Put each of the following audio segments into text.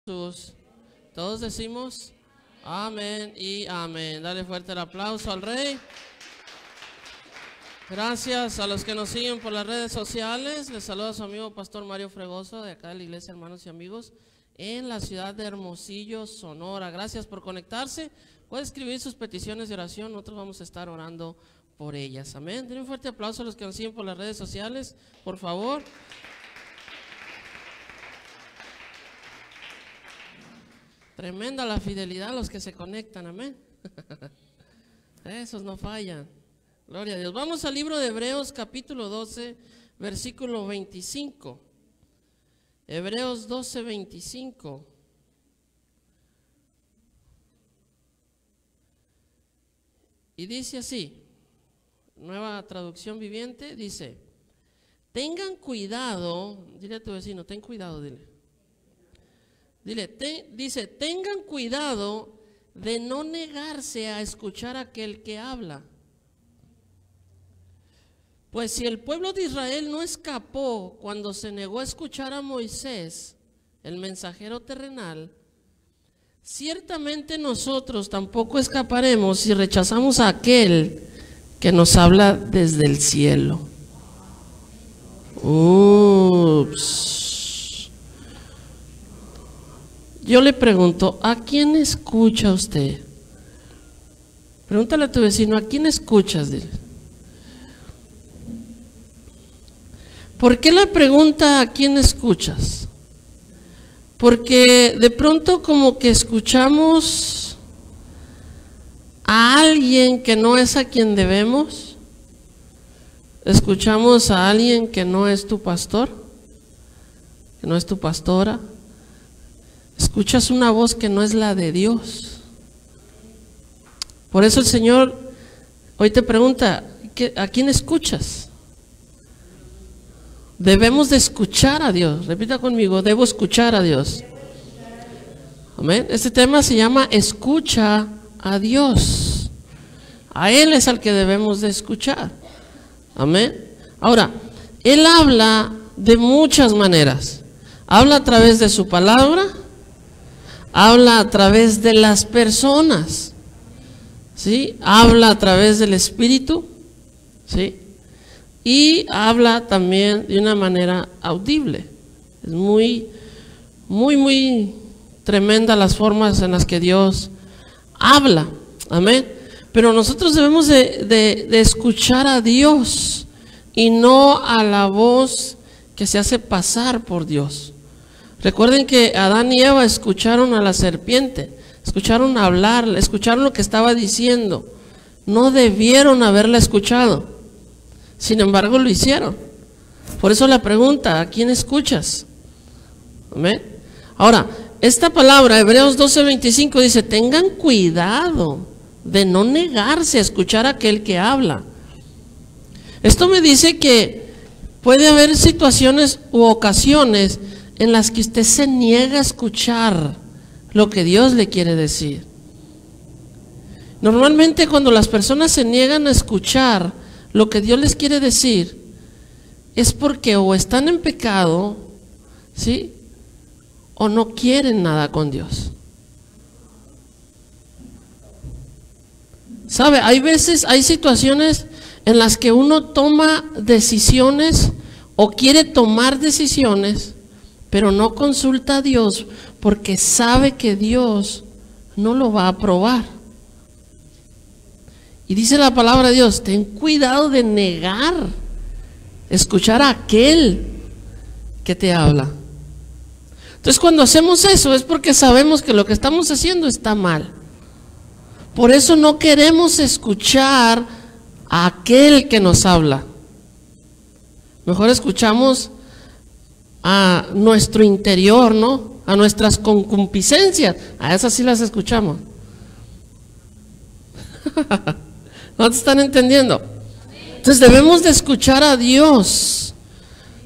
Jesús. Todos decimos amén y amén. Dale fuerte el aplauso al Rey. Gracias a los que nos siguen por las redes sociales. Les saluda su amigo Pastor Mario Fregoso de acá de la iglesia Hermanos y Amigos en la ciudad de Hermosillo, Sonora. Gracias por conectarse. Puede escribir sus peticiones de oración. Nosotros vamos a estar orando por ellas. Amén. Den un fuerte aplauso a los que nos siguen por las redes sociales, por favor. Tremenda la fidelidad a los que se conectan, amén. Esos no fallan. Gloria a Dios. Vamos al libro de Hebreos capítulo 12, versículo 25. Hebreos 12, 25. Y dice así, nueva traducción viviente, dice: tengan cuidado, dile a tu vecino, ten cuidado, dile. Dice, tengan cuidado de no negarse a escuchar a aquel que habla. Pues si el pueblo de Israel no escapó cuando se negó a escuchar a Moisés, el mensajero terrenal, ciertamente nosotros tampoco escaparemos si rechazamos a aquel que nos habla desde el cielo. Ups. Yo le pregunto, ¿a quién escucha usted? Pregúntale a tu vecino, ¿a quién escuchas? Dile. ¿Por qué la pregunta a quién escuchas? Porque de pronto como que escuchamos a alguien que no es a quien debemos. Escuchamos a alguien que no es tu pastor, que no es tu pastora. Escuchas una voz que no es la de Dios. Por eso el Señor hoy te pregunta, ¿a quién escuchas? Debemos de escuchar a Dios. Repita conmigo, debo escuchar a Dios. Amén. Este tema se llama escucha a Dios. A Él es al que debemos de escuchar. Amén. Ahora, Él habla de muchas maneras. Habla a través de su palabra. Habla a través de las personas, ¿sí? Habla a través del Espíritu, ¿sí? Y habla también de una manera audible. Es muy tremenda las formas en las que Dios habla, amén. Pero nosotros debemos de escuchar a Dios y no a la voz que se hace pasar por Dios. Recuerden que Adán y Eva escucharon a la serpiente, escucharon hablar, escucharon lo que estaba diciendo. No debieron haberla escuchado, sin embargo lo hicieron. Por eso la pregunta, ¿a quién escuchas? ¿Amén? Ahora, esta palabra, Hebreos 12:25 dice, tengan cuidado de no negarse a escuchar a aquel que habla. Esto me dice que puede haber situaciones u ocasiones en las que usted se niega a escuchar lo que Dios le quiere decir. Normalmente cuando las personas se niegan a escuchar lo que Dios les quiere decir, es porque o están en pecado, ¿sí? O no quieren nada con Dios. ¿Sabe? Hay veces, hay situaciones en las que uno toma decisiones o quiere tomar decisiones, pero no consulta a Dios porque sabe que Dios no lo va a aprobar. Y dice la palabra de Dios, ten cuidado de negar, escuchar a aquel que te habla. Entonces cuando hacemos eso es porque sabemos que lo que estamos haciendo está mal. Por eso no queremos escuchar a aquel que nos habla. Mejor escuchamos a nuestro interior, ¿no? A nuestras concupiscencias. A esas sí las escuchamos. ¿No te están entendiendo? Entonces debemos de escuchar a Dios,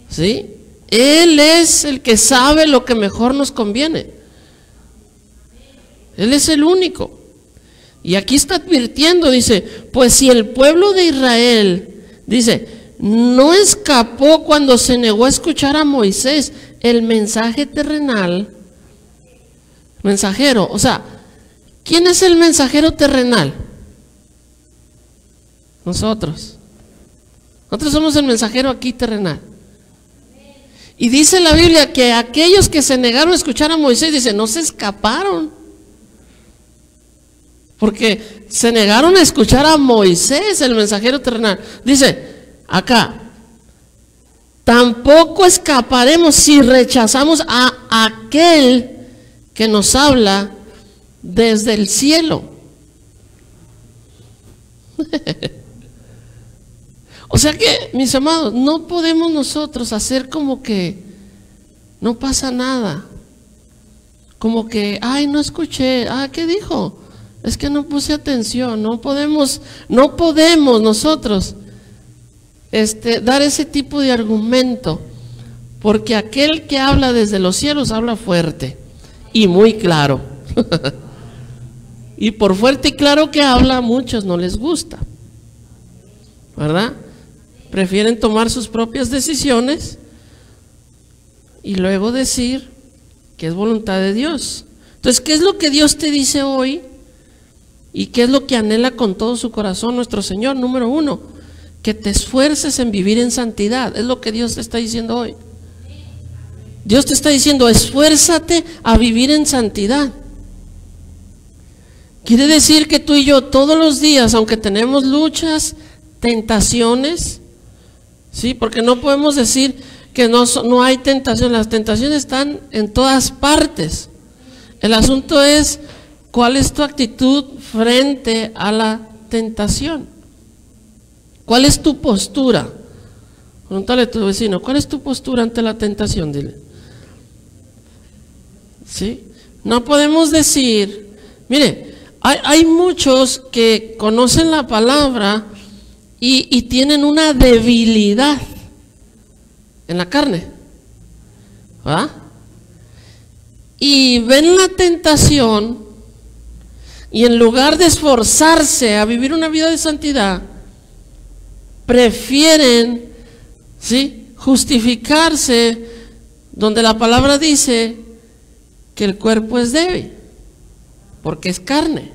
¿sí? Él es el que sabe lo que mejor nos conviene. Él es el único. Y aquí está advirtiendo, dice, pues si el pueblo de Israel, dice, no escapó cuando se negó a escuchar a Moisés, el mensaje terrenal, Mensajero, o sea, ¿quién es el mensajero terrenal? Nosotros. Nosotros somos el mensajero aquí terrenal. Y dice la Biblia que aquellos que se negaron a escuchar a Moisés, dice, no se escaparon. Porque se negaron a escuchar a Moisés, el mensajero terrenal. Dice, acá, tampoco escaparemos si rechazamos a aquel que nos habla desde el cielo. O sea que, mis amados, no podemos nosotros hacer como que no pasa nada. Como que, ay, no escuché, ¿qué dijo? Es que no puse atención. No podemos nosotros dar ese tipo de argumento, porque aquel que habla desde los cielos habla fuerte y muy claro. Y por fuerte y claro que habla, a muchos no les gusta, ¿verdad? Prefieren tomar sus propias decisiones y luego decir que es voluntad de Dios. Entonces, ¿qué es lo que Dios te dice hoy? ¿Y qué es lo que anhela con todo su corazón nuestro Señor? Número uno, que te esfuerces en vivir en santidad. Es lo que Dios te está diciendo hoy. Dios te está diciendo, esfuérzate a vivir en santidad. Quiere decir que tú y yo todos los días, aunque tenemos luchas, tentaciones, ¿sí? Porque no podemos decir que no hay tentación. Las tentaciones están en todas partes. El asunto es, ¿cuál es tu actitud frente a la tentación? ¿Cuál es tu postura? Pregúntale a tu vecino, ¿cuál es tu postura ante la tentación? Dile. ¿Sí? No podemos decir, mire, hay muchos que conocen la palabra y tienen una debilidad en la carne, ¿verdad? Y ven la tentación y en lugar de esforzarse a vivir una vida de santidad, prefieren, ¿sí?, justificarse donde la palabra dice que el cuerpo es débil, porque es carne.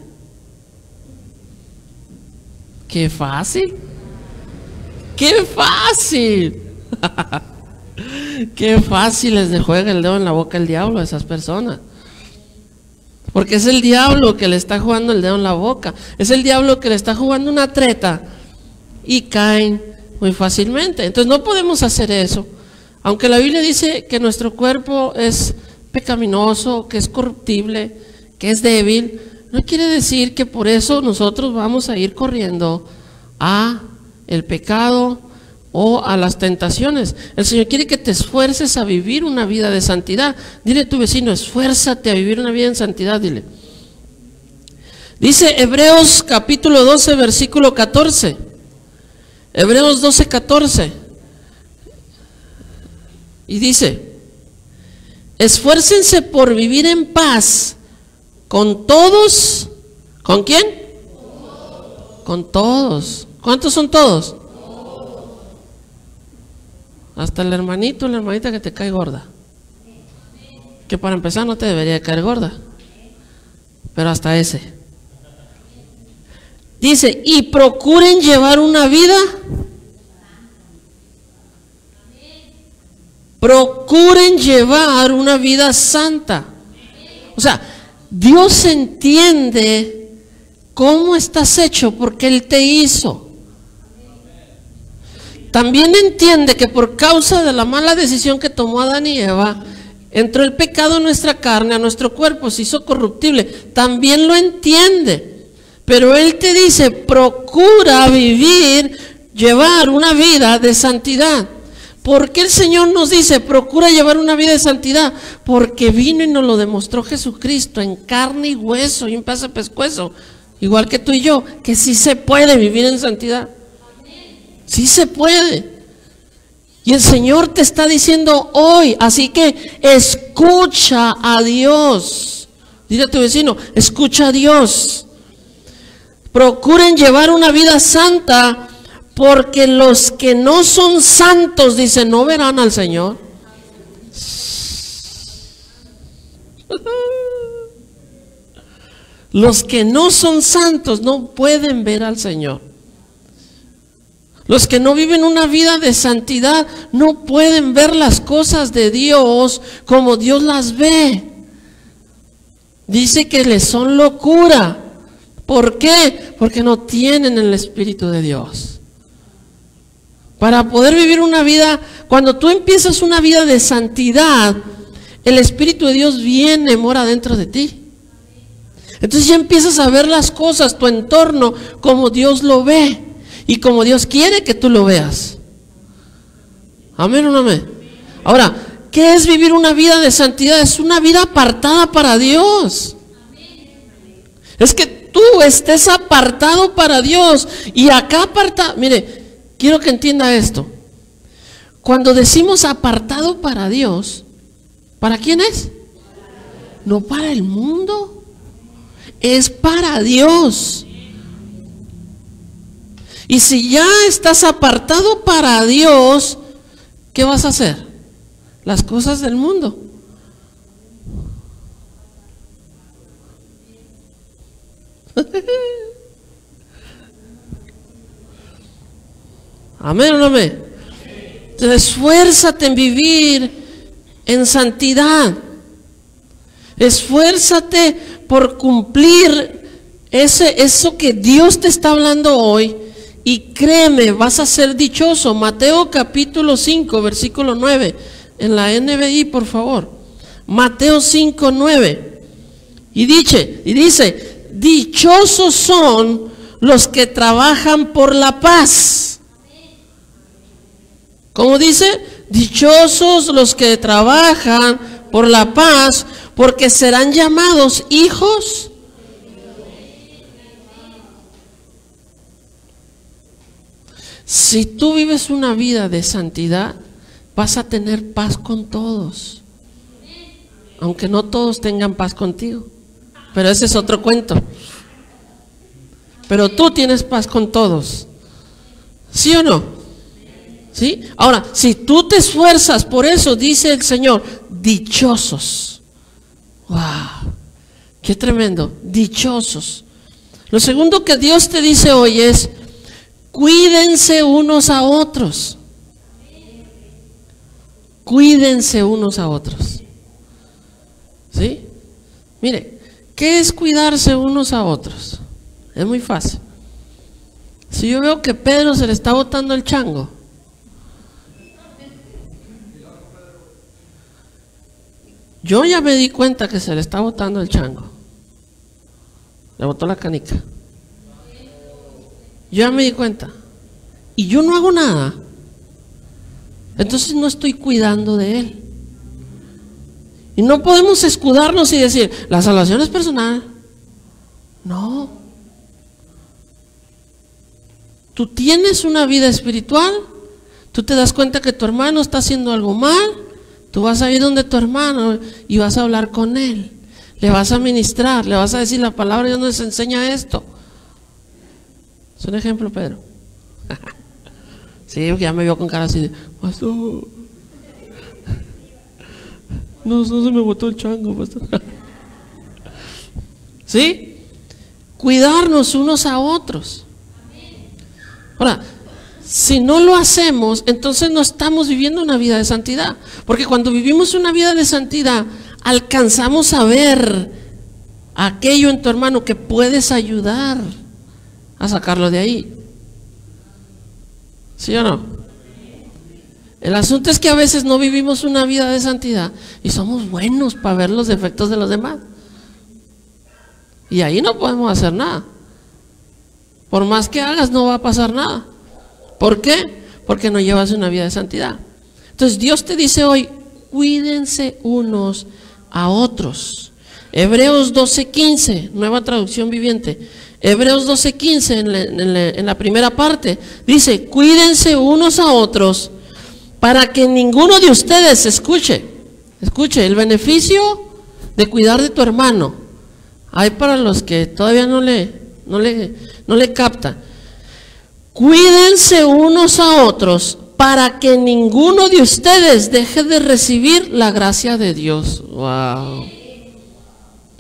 ¡Qué fácil! ¡Qué fácil! ¡Qué fácil les juega el dedo en la boca el diablo a esas personas! Porque es el diablo que le está jugando el dedo en la boca. Es el diablo que le está jugando una treta y caen muy fácilmente. Entonces no podemos hacer eso. Aunque la Biblia dice que nuestro cuerpo es pecaminoso, que es corruptible, que es débil, no quiere decir que por eso nosotros vamos a ir corriendo a el pecado o a las tentaciones. El Señor quiere que te esfuerces a vivir una vida de santidad. Dile a tu vecino, esfuérzate a vivir una vida en santidad, dile. Dice Hebreos capítulo 12, versículo 14. Hebreos 12, 14. Y dice, esfuércense por vivir en paz con todos. ¿Con quién? Con todos. ¿Cuántos son todos? Hasta el hermanito, la hermanita que te cae gorda. Que para empezar no te debería caer gorda. Pero hasta ese. Dice, y procuren llevar una vida. Procuren llevar una vida santa. O sea, Dios entiende cómo estás hecho porque Él te hizo. También entiende que por causa de la mala decisión que tomó Adán y Eva, entró el pecado en nuestra carne, a nuestro cuerpo, se hizo corruptible. También lo entiende. Pero Él te dice, procura vivir, llevar una vida de santidad. ¿Por qué el Señor nos dice, procura llevar una vida de santidad? Porque vino y nos lo demostró Jesucristo en carne y hueso y en pedazo de pescuezo, igual que tú y yo, que sí se puede vivir en santidad. Sí se puede. Y el Señor te está diciendo hoy, así que escucha a Dios. Dile a tu vecino, escucha a Dios. Procuren llevar una vida santa, porque los que no son santos, dice, no verán al Señor. Los que no son santos no pueden ver al Señor. Los que no viven una vida de santidad no pueden ver las cosas de Dios como Dios las ve. Dice que les son locura. ¿Por qué? Porque no tienen el Espíritu de Dios. Para poder vivir una vida, cuando tú empiezas una vida de santidad, el Espíritu de Dios viene, mora dentro de ti. Entonces ya empiezas a ver las cosas, tu entorno, como Dios lo ve y como Dios quiere que tú lo veas. Amén o no amén. Ahora, ¿qué es vivir una vida de santidad? Es una vida apartada para Dios. Es que tú estés apartado para Dios. Y acá apartado, mire, quiero que entienda esto. Cuando decimos apartado para Dios, ¿para quién es? No para el mundo, es para Dios. Y si ya estás apartado para Dios, ¿qué vas a hacer? Las cosas del mundo. Amén o no amén. Entonces, esfuérzate en vivir en santidad. Esfuérzate por cumplir eso que Dios te está hablando hoy. Y créeme, vas a ser dichoso. Mateo capítulo 5, versículo 9. En la NBI, por favor. Mateo 5, 9. Y dice, dichosos son los que trabajan por la paz. ¿Cómo dice? Dichosos los que trabajan por la paz, porque serán llamados hijos. Si tú vives una vida de santidad, vas a tener paz con todos. Aunque no todos tengan paz contigo. Pero ese es otro cuento. Pero tú tienes paz con todos. ¿Sí o no? ¿Sí? Ahora, si tú te esfuerzas por eso, dice el Señor, dichosos. ¡Wow! ¡Qué tremendo! Dichosos. Lo segundo que Dios te dice hoy es, cuídense unos a otros. Cuídense unos a otros. ¿Sí? Mire, ¿qué es cuidarse unos a otros? Es muy fácil. Si yo veo que Pedro se le está botando el chango, yo ya me di cuenta que se le está botando el chango. Le botó la canica. Yo ya me di cuenta. Y yo no hago nada. Entonces no estoy cuidando de él. Y no podemos escudarnos y decir, la salvación es personal. No. Tú tienes una vida espiritual, tú te das cuenta que tu hermano está haciendo algo mal, tú vas a ir donde tu hermano y vas a hablar con él. Le vas a ministrar, le vas a decir la palabra de Dios nos enseña esto. Es un ejemplo, Pedro. Sí, porque ya me vio con cara así de, pastor, no se me botó el chango, pastor. ¿Sí? Cuidarnos unos a otros. Ahora, si no lo hacemos, entonces no estamos viviendo una vida de santidad. Porque cuando vivimos una vida de santidad, alcanzamos a ver aquello en tu hermano que puedes ayudar a sacarlo de ahí. ¿Sí o no? El asunto es que a veces no vivimos una vida de santidad y somos buenos para ver los defectos de los demás. Y ahí no podemos hacer nada. Por más que hagas, no va a pasar nada. ¿Por qué? Porque no llevas una vida de santidad. Entonces Dios te dice hoy, cuídense unos a otros. Hebreos 12:15, nueva traducción viviente. Hebreos 12:15 en la primera parte dice, cuídense unos a otros para que ninguno de ustedes escuche el beneficio de cuidar de tu hermano. Hay para los que todavía no le captan. Cuídense unos a otros para que ninguno de ustedes deje de recibir la gracia de Dios. Wow.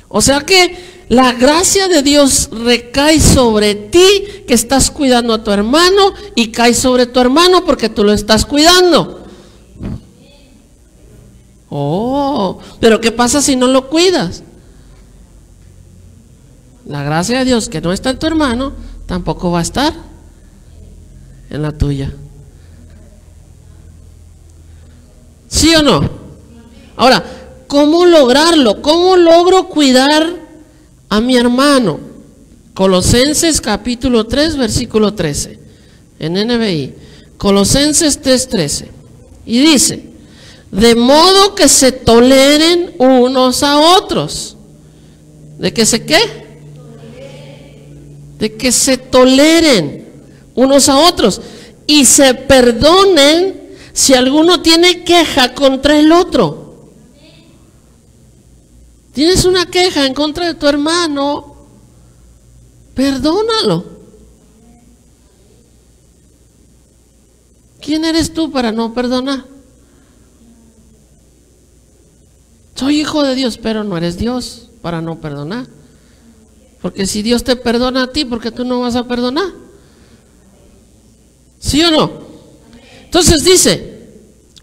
O sea que La gracia de Dios recae sobre ti, que estás cuidando a tu hermano, y cae sobre tu hermano porque tú lo estás cuidando. Oh, pero ¿qué pasa si no lo cuidas? La gracia de Dios que no está en tu hermano, tampoco va a estar en la tuya. ¿Sí o no? Ahora, ¿cómo lograrlo? ¿Cómo logro cuidar a mi hermano? Colosenses capítulo 3, versículo 13, en NBI. Colosenses 3:13. Y dice: de modo que se toleren unos a otros. ¿De que se qué? De que se toleren unos a otros y se perdonen si alguno tiene queja contra el otro. Tienes una queja en contra de tu hermano, perdónalo. ¿Quién eres tú para no perdonar? Soy hijo de Dios, pero no eres Dios para no perdonar. Porque si Dios te perdona a ti, ¿por qué tú no vas a perdonar? ¿Sí o no? Entonces dice: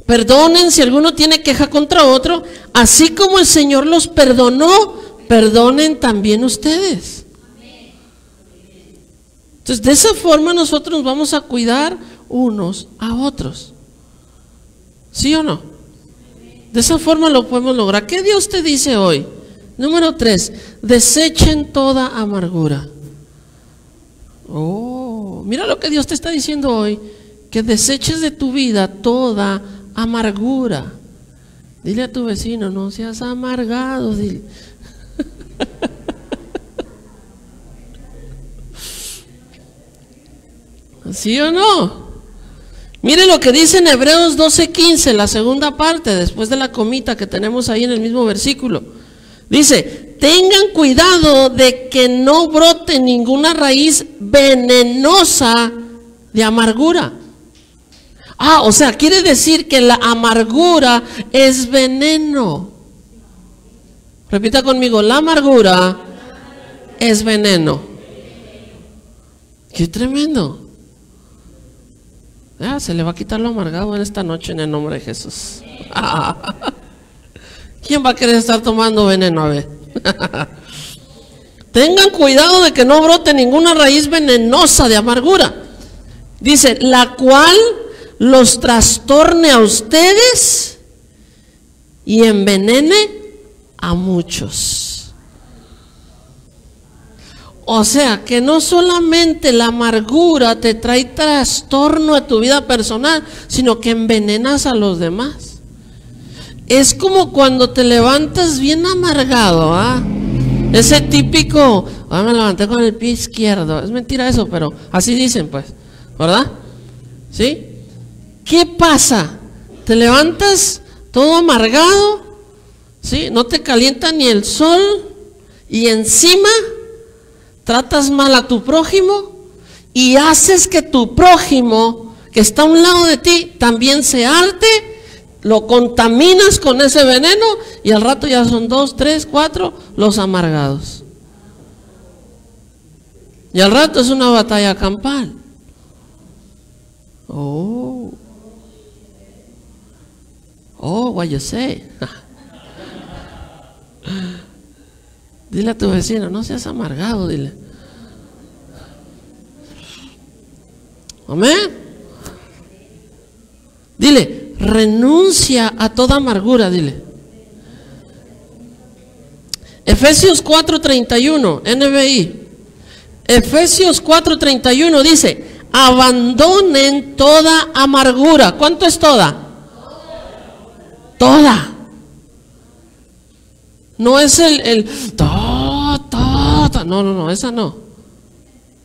perdonen si alguno tiene queja contra otro, así como el Señor los perdonó, perdonen también ustedes. Entonces, de esa forma nosotros nos vamos a cuidar unos a otros. ¿Sí o no? De esa forma lo podemos lograr. ¿Qué Dios te dice hoy? Número 3, desechen toda amargura. Oh, mira lo que Dios te está diciendo hoy, que deseches de tu vida toda amargura. Dile a tu vecino: no seas amargado, dile. ¿Sí o no? Mire lo que dice en Hebreos 12:15, la segunda parte, después de la comita que tenemos ahí en el mismo versículo. Dice: tengan cuidado de que no brote ninguna raíz venenosa de amargura. Ah, o sea, quiere decir que la amargura es veneno. Repita conmigo: la amargura es veneno. Qué tremendo. Se le va a quitar lo amargado en esta noche en el nombre de Jesús. ¿Quién va a querer estar tomando veneno? A ver. Tengan cuidado de que no brote ninguna raíz venenosa de amargura. Dice: la cual los trastorne a ustedes y envenene a muchos. O sea, que no solamente la amargura te trae trastorno a tu vida personal, sino que envenenas a los demás. Es como cuando te levantas bien amargado, ¿ah? Ese típico: me levanté con el pie izquierdo. Es mentira eso, pero así dicen, pues, ¿verdad? ¿Sí? ¿Qué pasa? Te levantas todo amargado, ¿sí? No te calienta ni el sol, y encima tratas mal a tu prójimo y haces que tu prójimo, que está a un lado de ti, también se harte. Lo contaminas con ese veneno y al rato ya son 2, 3, 4 los amargados. Y al rato es una batalla campal. Oh, what you say? Dile a tu vecino: no seas amargado, dile. Amén. Dile: renuncia a toda amargura, dile. Efesios 4:31, NBI. Efesios 4:31 dice: abandonen toda amargura. ¿Cuánto es toda? Toda. No es no, esa no.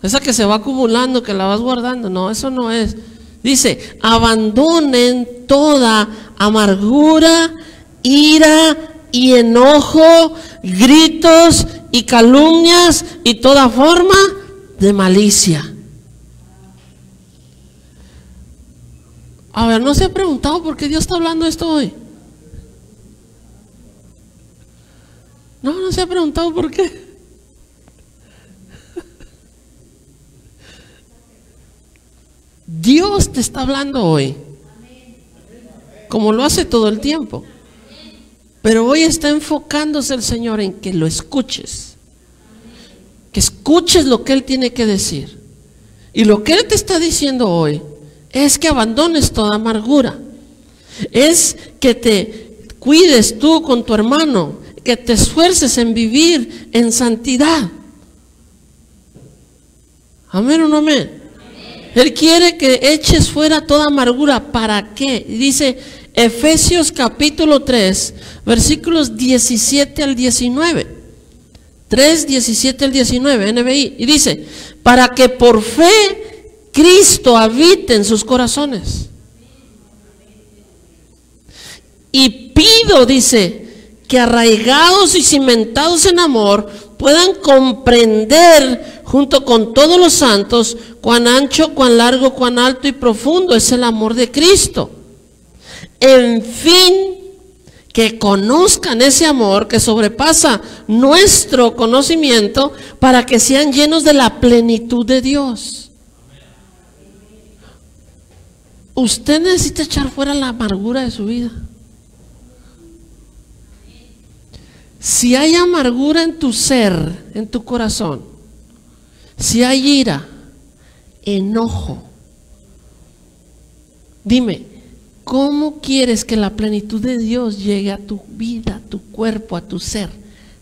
Esa que se va acumulando, que la vas guardando, no, eso no es. Dice: abandonen toda amargura, ira y enojo, gritos y calumnias y toda forma de malicia. A ver, ¿no se ha preguntado por qué Dios está hablando esto hoy? No se ha preguntado por qué. Dios te está hablando hoy, como lo hace todo el tiempo. Pero hoy está enfocándose el Señor en que lo escuches. Que escuches lo que Él tiene que decir. Y lo que Él te está diciendo hoy es que abandones toda amargura. Es que te cuides tú con tu hermano, que te esfuerces en vivir en santidad. Amén o no amén. Él quiere que eches fuera toda amargura. ¿Para qué? Dice Efesios capítulo 3, versículos 17 al 19. 3, 17 al 19, NBI. Y dice, para que por fe Cristo habite en sus corazones. Y pido, dice, que arraigados y cimentados en amor, puedan comprender junto con todos los santos cuán ancho, cuán largo, cuán alto y profundo es el amor de Cristo. En fin, que conozcan ese amor que sobrepasa nuestro conocimiento, para que sean llenos de la plenitud de Dios. Usted necesita echar fuera la amargura de su vida. Si hay amargura en tu ser, en tu corazón, si hay ira, enojo, dime, ¿cómo quieres que la plenitud de Dios llegue a tu vida, a tu cuerpo, a tu ser,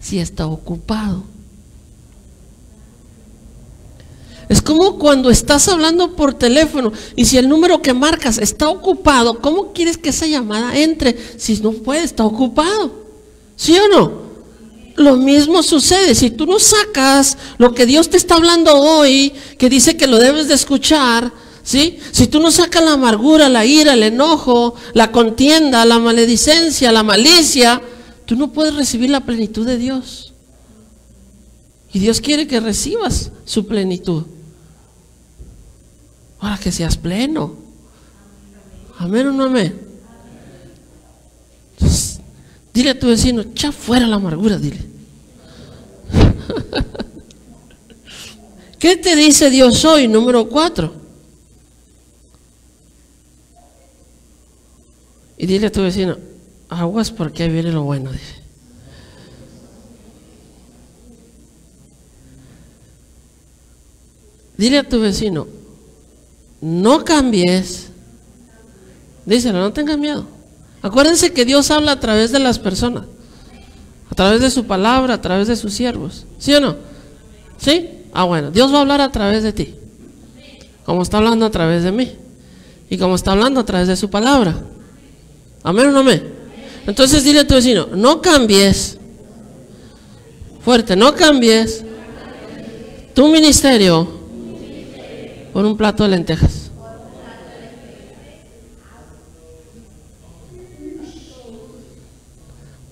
si está ocupado? Es como cuando estás hablando por teléfono y si el número que marcas está ocupado, ¿cómo quieres que esa llamada entre si no puede, está ocupado? ¿Sí o no? Lo mismo sucede, si tú no sacas lo que Dios te está hablando hoy, que dice que lo debes de escuchar, ¿sí? Si tú no sacas la amargura, la ira, el enojo, la contienda, la maledicencia, la malicia, tú no puedes recibir la plenitud de Dios. Y Dios quiere que recibas su plenitud. Para que seas pleno. Amén o no amén. Entonces, dile a tu vecino, echa fuera la amargura, dile. ¿Qué te dice Dios hoy? Número 4. Y dile a tu vecino, aguas porque ahí viene lo bueno, dice. Dile a tu vecino, no cambies. Díselo, no tengas miedo. Acuérdense que Dios habla a través de las personas, a través de su palabra, a través de sus siervos. ¿Sí o no? ¿Sí? Ah, bueno, Dios va a hablar a través de ti, como está hablando a través de mí, y como está hablando a través de su palabra. Amén o no amén. Entonces dile a tu vecino, no cambies, fuerte, no cambies tu ministerio por un plato de lentejas.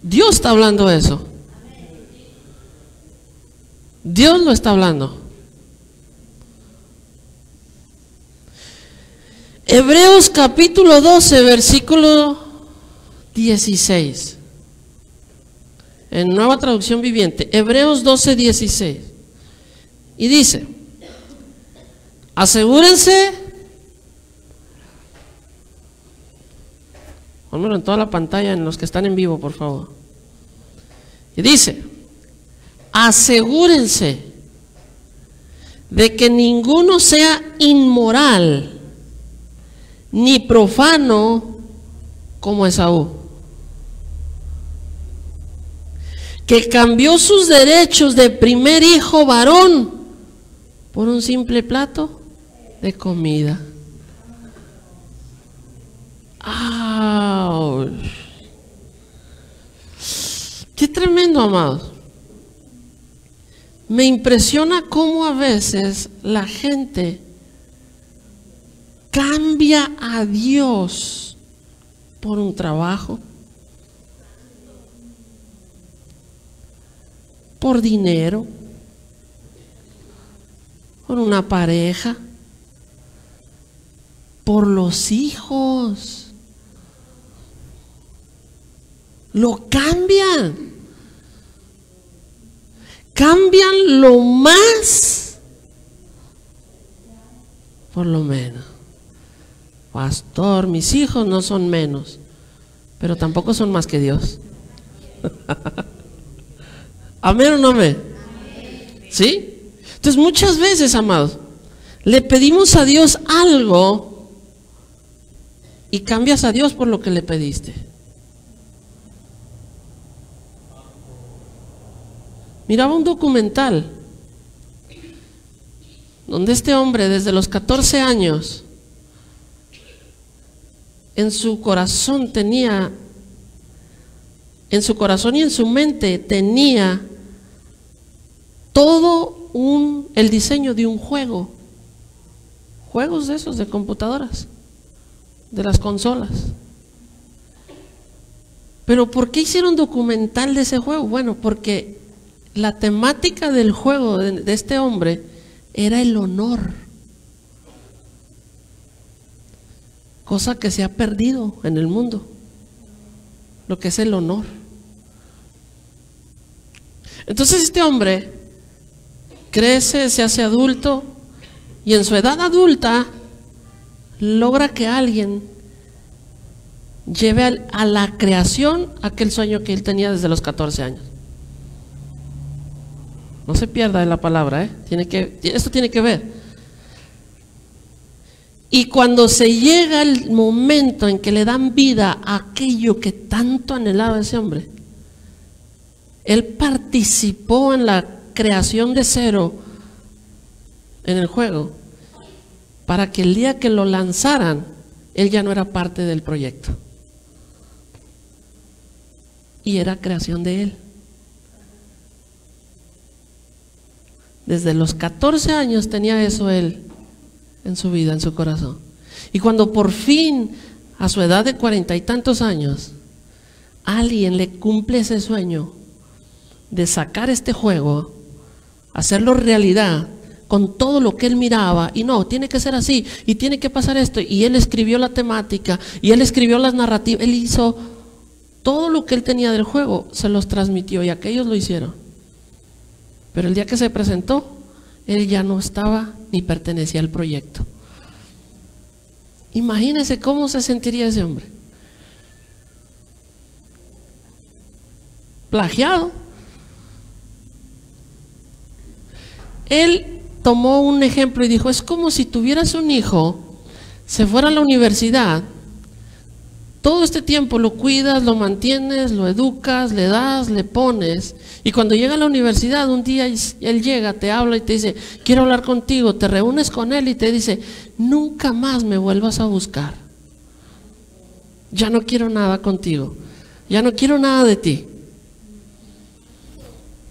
Dios está hablando eso. Dios lo está hablando. Hebreos capítulo 12, versículo 16. En Nueva Traducción Viviente. Hebreos 12, 16. Y dice, asegúrense, pónmelo en toda la pantalla, en los que están en vivo, por favor. Y dice, asegúrense de que ninguno sea inmoral ni profano como Esaú, que cambió sus derechos de primer hijo varón por un simple plato de comida. ¡Auch! ¡Qué tremendo, amados! Me impresiona cómo a veces la gente cambia a Dios por un trabajo, por dinero, por una pareja, por los hijos. Lo cambian. Cambian lo más por lo menos. pastor, mis hijos no son menos, pero tampoco son más que Dios. ¿Amén o no amén? ¿Sí? Entonces muchas veces, amados, le pedimos a Dios algo y cambias a Dios por lo que le pediste. Miraba un documental donde este hombre desde los 14 años en su corazón y en su mente tenía todo el diseño de un juegos de esos de computadoras, de las consolas. Pero ¿por qué hicieron documental de ese juego? Bueno, porque la temática del juego de este hombre era el honor, cosa que se ha perdido en el mundo, lo que es el honor. Entonces este hombre crece, se hace adulto y en su edad adulta logra que alguien lleve a la creación aquel sueño que él tenía desde los 14 años. No se pierda de la palabra, esto tiene que ver. Y cuando se llega el momento en que le dan vida a aquello que tanto anhelaba ese hombre, él participó en la creación de cero en el juego, para que el día que lo lanzaran, él ya no era parte del proyecto. Y era creación de él. Desde los 14 años tenía eso él en su vida, en su corazón. Y cuando por fin, a su edad de 40 y tantos años, alguien le cumple ese sueño de sacar este juego, hacerlo realidad, con todo lo que él miraba, y no, tiene que ser así, y tiene que pasar esto, y él escribió la temática, y él escribió las narrativas, él hizo todo lo que él tenía del juego, se los transmitió, y aquellos lo hicieron. Pero el día que se presentó, él ya no estaba ni pertenecía al proyecto. Imagínense cómo se sentiría ese hombre. Plagiado. Él tomó un ejemplo y dijo, es como si tuvieras un hijo, se fuera a la universidad, todo este tiempo lo cuidas, lo mantienes, lo educas, le das, le pones, y cuando llega a la universidad un día él llega, te habla y te dice, quiero hablar contigo, te reúnes con él y te dice, nunca más me vuelvas a buscar, ya no quiero nada contigo, ya no quiero nada de ti.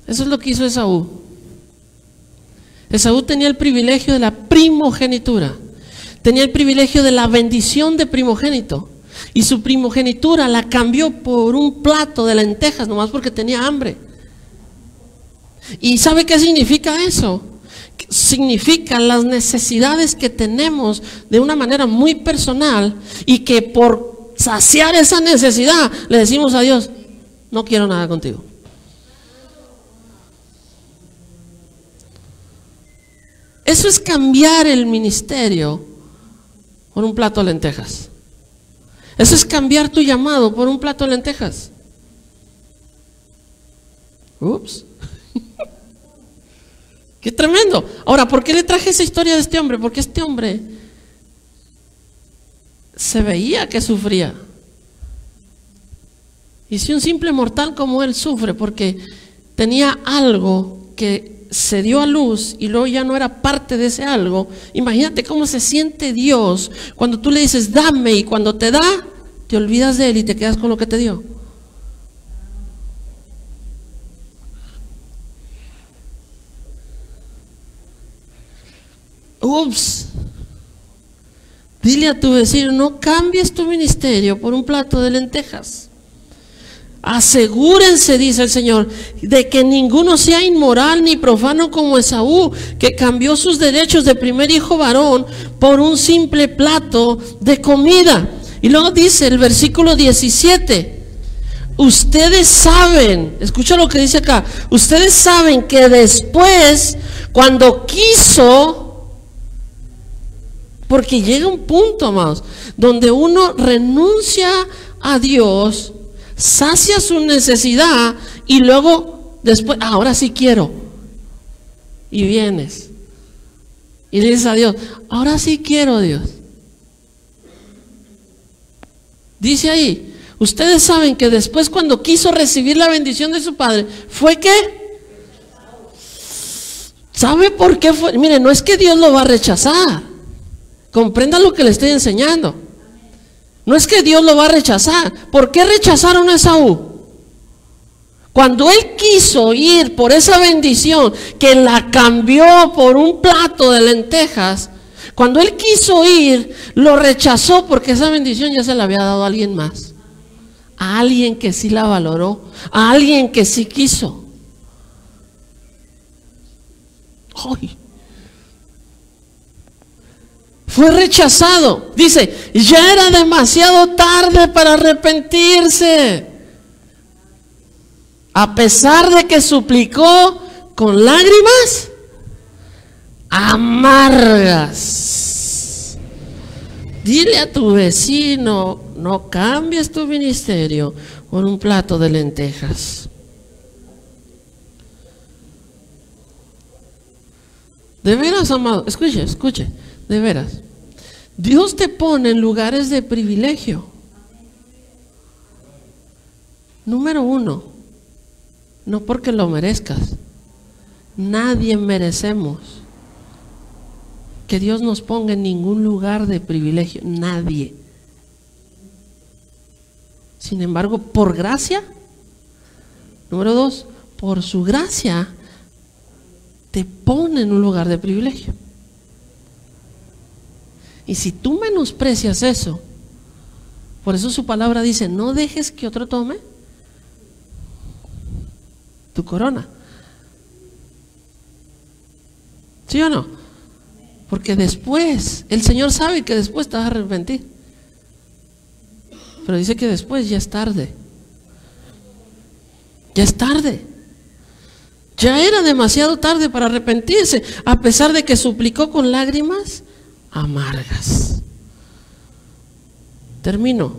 Eso es lo que hizo Esaú. Esaú tenía el privilegio de la primogenitura, tenía el privilegio de la bendición de primogénito, y su primogenitura la cambió por un plato de lentejas, nomás porque tenía hambre. ¿Y sabe qué significa eso? Significa las necesidades que tenemos de una manera muy personal, y que por saciar esa necesidad le decimos a Dios, no quiero nada contigo. Eso es cambiar el ministerio por un plato de lentejas. Eso es cambiar tu llamado por un plato de lentejas. Ups. Qué tremendo. Ahora, ¿por qué le traje esa historia de este hombre? Porque este hombre se veía que sufría. Y si un simple mortal como él sufre porque tenía algo que se dio a luz y luego ya no era parte de ese algo, imagínate cómo se siente Dios cuando tú le dices dame, y cuando te da te olvidas de él y te quedas con lo que te dio. Ups. Dile a tu vecino, no cambies tu ministerio por un plato de lentejas. Asegúrense, dice el Señor, de que ninguno sea inmoral ni profano como Esaú, que cambió sus derechos de primer hijo varón por un simple plato de comida. Y luego dice el versículo 17, ustedes saben, escucha lo que dice acá, ustedes saben que después, cuando quiso Porque llega un punto, amados, donde uno renuncia a Dios, sacia su necesidad y luego después, ahora sí quiero. Y vienes y le dices a Dios, ahora sí quiero, Dios. Dice ahí, ustedes saben que después cuando quiso recibir la bendición de su padre, ¿fue qué? ¿Sabe por qué fue? Mire, no es que Dios lo va a rechazar. Comprenda lo que le estoy enseñando. No es que Dios lo va a rechazar. ¿Por qué rechazaron a Esaú? Cuando él quiso ir por esa bendición que la cambió por un plato de lentejas, cuando él quiso ir, lo rechazó porque esa bendición ya se la había dado a alguien más. A alguien que sí la valoró, a alguien que sí quiso. ¡Ay! Fue rechazado. Dice, ya era demasiado tarde para arrepentirse. A pesar de que suplicó con lágrimas amargas. Dile a tu vecino, no cambies tu ministerio por un plato de lentejas. De veras, amado, escuche, de veras. Dios te pone en lugares de privilegio. Número uno, no porque lo merezcas. Nadie merecemos que Dios nos ponga en ningún lugar de privilegio. Nadie. Sin embargo, por gracia. Número dos, por su gracia te pone en un lugar de privilegio. Y si tú menosprecias eso, por eso su palabra dice, no dejes que otro tome tu corona. ¿Sí o no? Porque después, el Señor sabe que después te vas a arrepentir. Pero dice que después ya es tarde. Ya es tarde. Ya era demasiado tarde para arrepentirse, a pesar de que suplicó con lágrimas amargas. Termino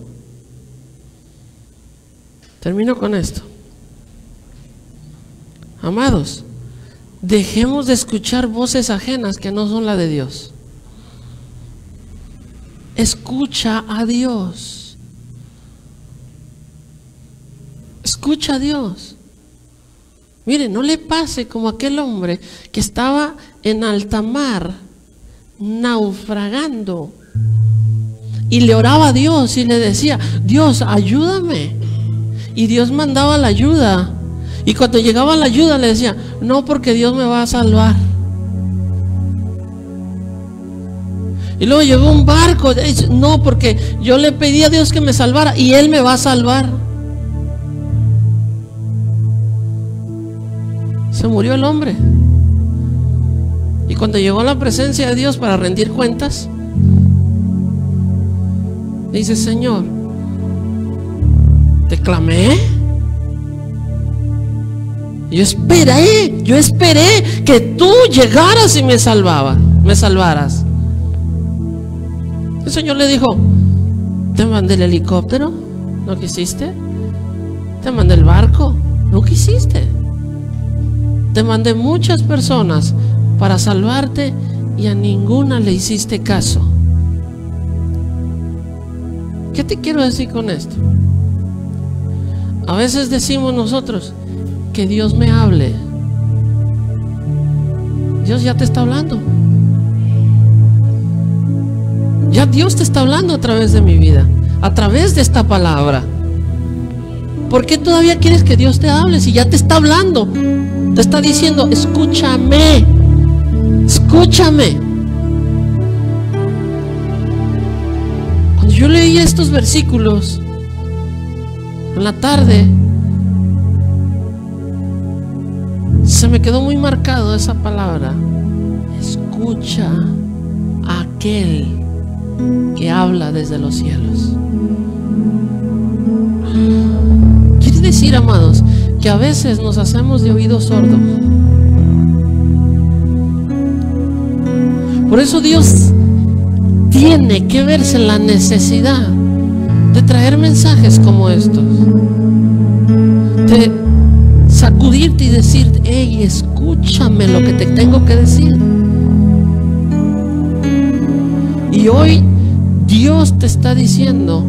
con esto. Amados, dejemos de escuchar voces ajenas que no son la de Dios. Escucha a Dios. Escucha a Dios. Mire, no le pase como aquel hombre que estaba en alta mar, naufragando, y le oraba a Dios y le decía, Dios, ayúdame. Y Dios mandaba la ayuda. Y cuando llegaba la ayuda le decía, no, porque Dios me va a salvar. Y luego llegó un barco, no, porque yo le pedí a Dios que me salvara y Él me va a salvar. Se murió el hombre. Y cuando llegó a la presencia de Dios para rendir cuentas, dice, Señor, te clamé. Yo esperé que tú llegaras y me salvaras. El Señor le dijo, te mandé el helicóptero, ¿no quisiste? Te mandé el barco, ¿no quisiste? Te mandé muchas personas para salvarte y a ninguna le hiciste caso. ¿Qué te quiero decir con esto? A veces decimos nosotros, que Dios me hable. Dios ya te está hablando. Ya Dios te está hablando a través de mi vida, a través de esta palabra. ¿Por qué todavía quieres que Dios te hable si ya te está hablando? Te está diciendo, escúchame, escúchame. Cuando yo leía estos versículos en la tarde, se me quedó muy marcado esa palabra. Escucha a aquel que habla desde los cielos. Quiere decir, amados, que a veces nos hacemos de oídos sordos. Por eso Dios tiene que verse la necesidad de traer mensajes como estos, de sacudirte y decir: hey, escúchame lo que te tengo que decir. Y hoy Dios te está diciendo: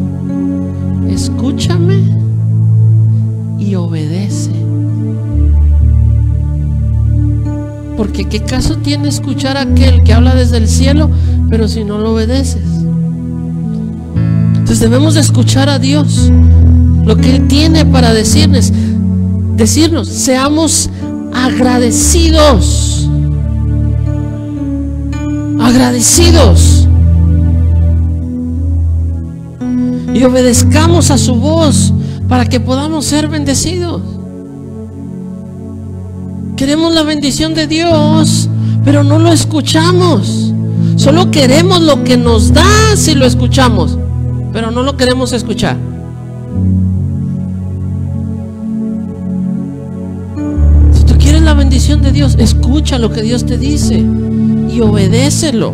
escúchame y obedece. Porque ¿qué caso tiene escuchar a aquel que habla desde el cielo, pero si no lo obedeces? Entonces debemos de escuchar a Dios, lo que Él tiene para decirnos, seamos agradecidos, y obedezcamos a su voz para que podamos ser bendecidos. Queremos la bendición de Dios, pero no lo escuchamos. Solo queremos lo que nos da si lo escuchamos, pero no lo queremos escuchar. Si tú quieres la bendición de Dios, escucha lo que Dios te dice y obedécelo.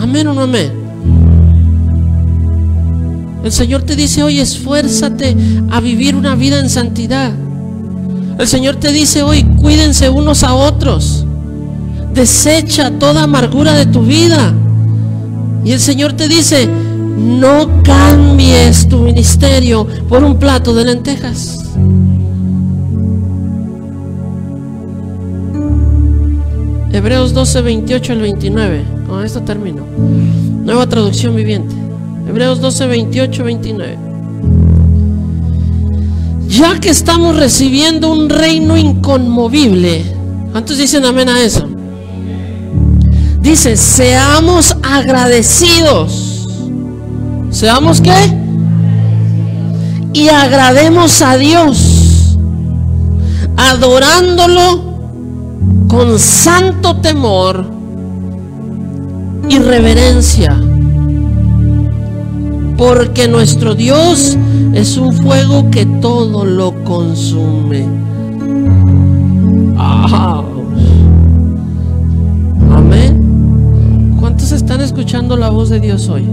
Amén o no amén. El Señor te dice hoy: esfuérzate a vivir una vida en santidad. El Señor te dice hoy: cuídense unos a otros. Desecha toda amargura de tu vida. Y el Señor te dice: no cambies tu ministerio por un plato de lentejas. Hebreos 12, 28 al 29. Con esto termino. Nueva traducción viviente. Hebreos 12, 28, 29. Ya que estamos recibiendo un reino inconmovible, ¿cuántos dicen amén a eso? Dice: seamos agradecidos. ¿Seamos qué? Y agrademos a Dios, adorándolo con santo temor y reverencia, porque nuestro Dios es un fuego que todo lo consume. Amén. ¿Cuántos están escuchando la voz de Dios hoy?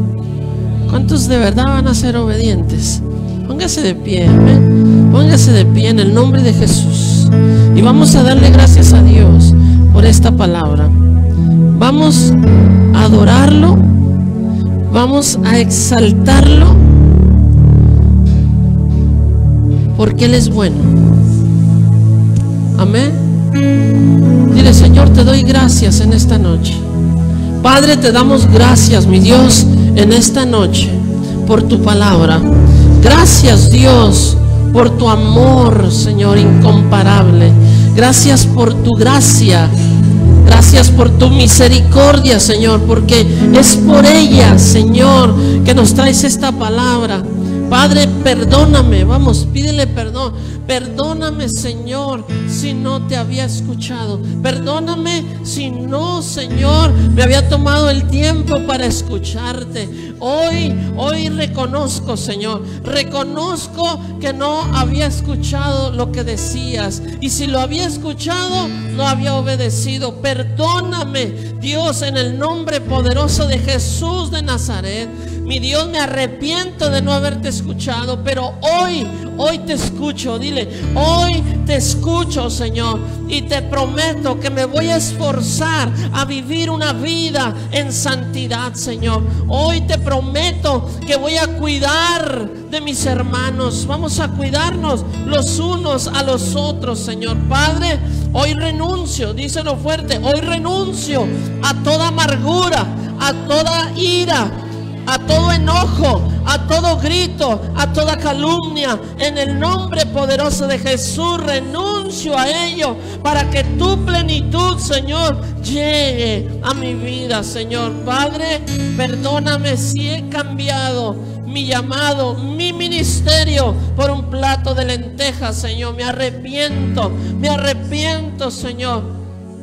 ¿Cuántos de verdad van a ser obedientes? Póngase de pie, amén. Póngase de pie en el nombre de Jesús. Y vamos a darle gracias a Dios por esta palabra. Vamos a adorarlo. Vamos a exaltarlo, porque Él es bueno. Amén. Dile: Señor, te doy gracias en esta noche. Padre, te damos gracias, mi Dios, en esta noche por tu palabra. Gracias, Dios, por tu amor, Señor, incomparable. Gracias por tu gracia. Gracias por tu misericordia, Señor, porque es por ella, Señor, que nos traes esta palabra. Padre, perdóname, vamos, pídele perdón. Perdóname, Señor, si no te había escuchado. Perdóname si no, Señor, me había tomado el tiempo para escucharte. Hoy reconozco, Señor, reconozco que no había escuchado lo que decías. Y si lo había escuchado, no había obedecido. Perdóname, Dios, en el nombre poderoso de Jesús de Nazaret. Mi Dios, me arrepiento de no haberte escuchado, pero hoy te escucho. Dile: hoy te escucho, Señor, y te prometo que me voy a esforzar a vivir una vida en santidad, Señor. Hoy te prometo que voy a cuidar de mis hermanos. Vamos a cuidarnos los unos a los otros, Señor. Padre, hoy renuncio, díselo fuerte, hoy renuncio a toda amargura, a toda ira, a todo enojo, a todo grito, a toda calumnia. En el nombre poderoso de Jesús renuncio a ello, para que tu plenitud, Señor, llegue a mi vida, Señor. Padre, perdóname si he cambiado mi llamado, mi ministerio por un plato de lentejas, Señor. Me arrepiento, Señor.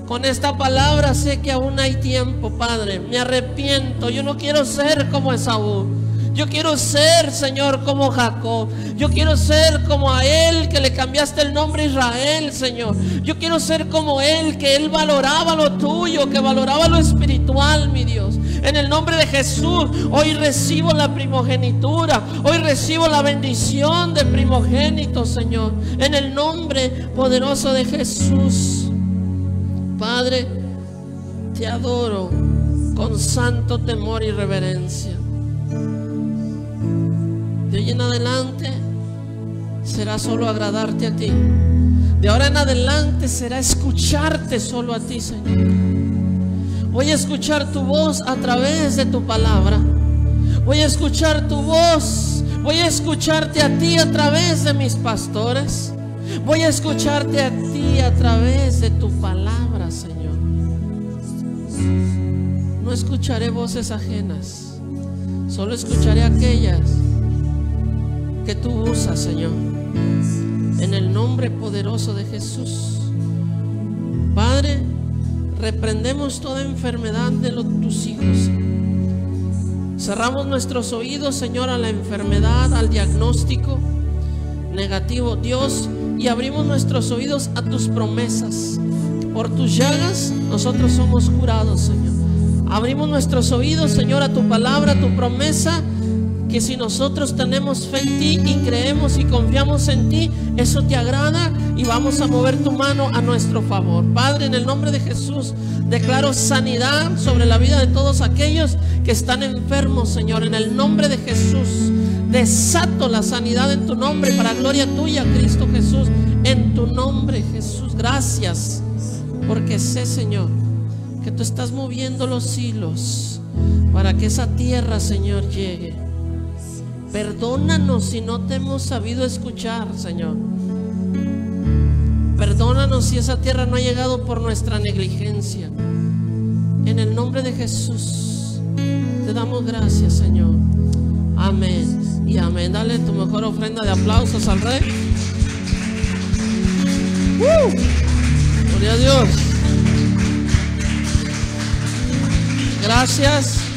Con esta palabra sé que aún hay tiempo, Padre. Me arrepiento. Yo no quiero ser como Esaú. Yo quiero ser, Señor, como Jacob. Yo quiero ser como a él, que le cambiaste el nombre Israel, Señor. Yo quiero ser como él, que él valoraba lo tuyo, que valoraba lo espiritual, mi Dios. En el nombre de Jesús, hoy recibo la primogenitura. Hoy recibo la bendición del primogénito, Señor. En el nombre poderoso de Jesús. Padre, te adoro con santo temor y reverencia. De hoy en adelante será solo agradarte a ti. De ahora en adelante será escucharte solo a ti, Señor. Voy a escuchar tu voz a través de tu palabra. Voy a escuchar tu voz. Voy a escucharte a ti a través de mis pastores. Voy a escucharte a ti a través de tu palabra, Señor. No escucharé voces ajenas. Solo escucharé aquellas que tú usas, Señor. En el nombre poderoso de Jesús. Padre, reprendemos toda enfermedad de tus hijos. Cerramos nuestros oídos, Señor, a la enfermedad, al diagnóstico negativo, Dios, y abrimos nuestros oídos a tus promesas. Por tus llagas nosotros somos curados, Señor. Abrimos nuestros oídos, Señor, a tu palabra, a tu promesa, que si nosotros tenemos fe en ti y creemos y confiamos en ti, eso te agrada y vamos a mover tu mano a nuestro favor. Padre, en el nombre de Jesús, declaro sanidad sobre la vida de todos aquellos que están enfermos, Señor. En el nombre de Jesús, desato la sanidad en tu nombre para gloria tuya, Cristo Jesús. En tu nombre, Jesús. Gracias, porque sé, Señor, que tú estás moviendo los hilos para que esa tierra, Señor, llegue. Perdónanos si no te hemos sabido escuchar, Señor. Perdónanos si esa tierra no ha llegado por nuestra negligencia. En el nombre de Jesús te damos gracias, Señor. Amén y amén. Dale tu mejor ofrenda de aplausos al Rey. Gloria a Dios. Gracias.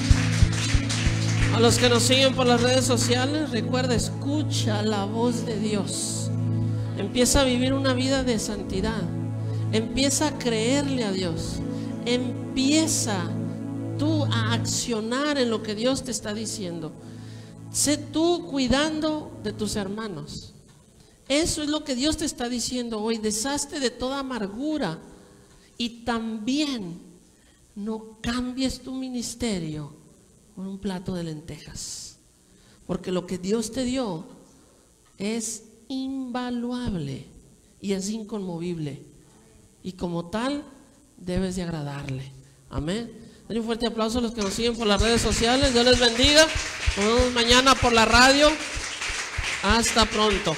A los que nos siguen por las redes sociales, recuerda, escucha la voz de Dios. Empieza a vivir una vida de santidad. Empieza a creerle a Dios. Empieza tú a accionar en lo que Dios te está diciendo. Sé tú cuidando de tus hermanos. Eso es lo que Dios te está diciendo hoy. Deshazte de toda amargura. Y también no cambies tu ministerio por un plato de lentejas, porque lo que Dios te dio es invaluable y es inconmovible, y como tal debes de agradarle. Amén. Den un fuerte aplauso a los que nos siguen por las redes sociales. Dios les bendiga. Nos vemos mañana por la radio. Hasta pronto.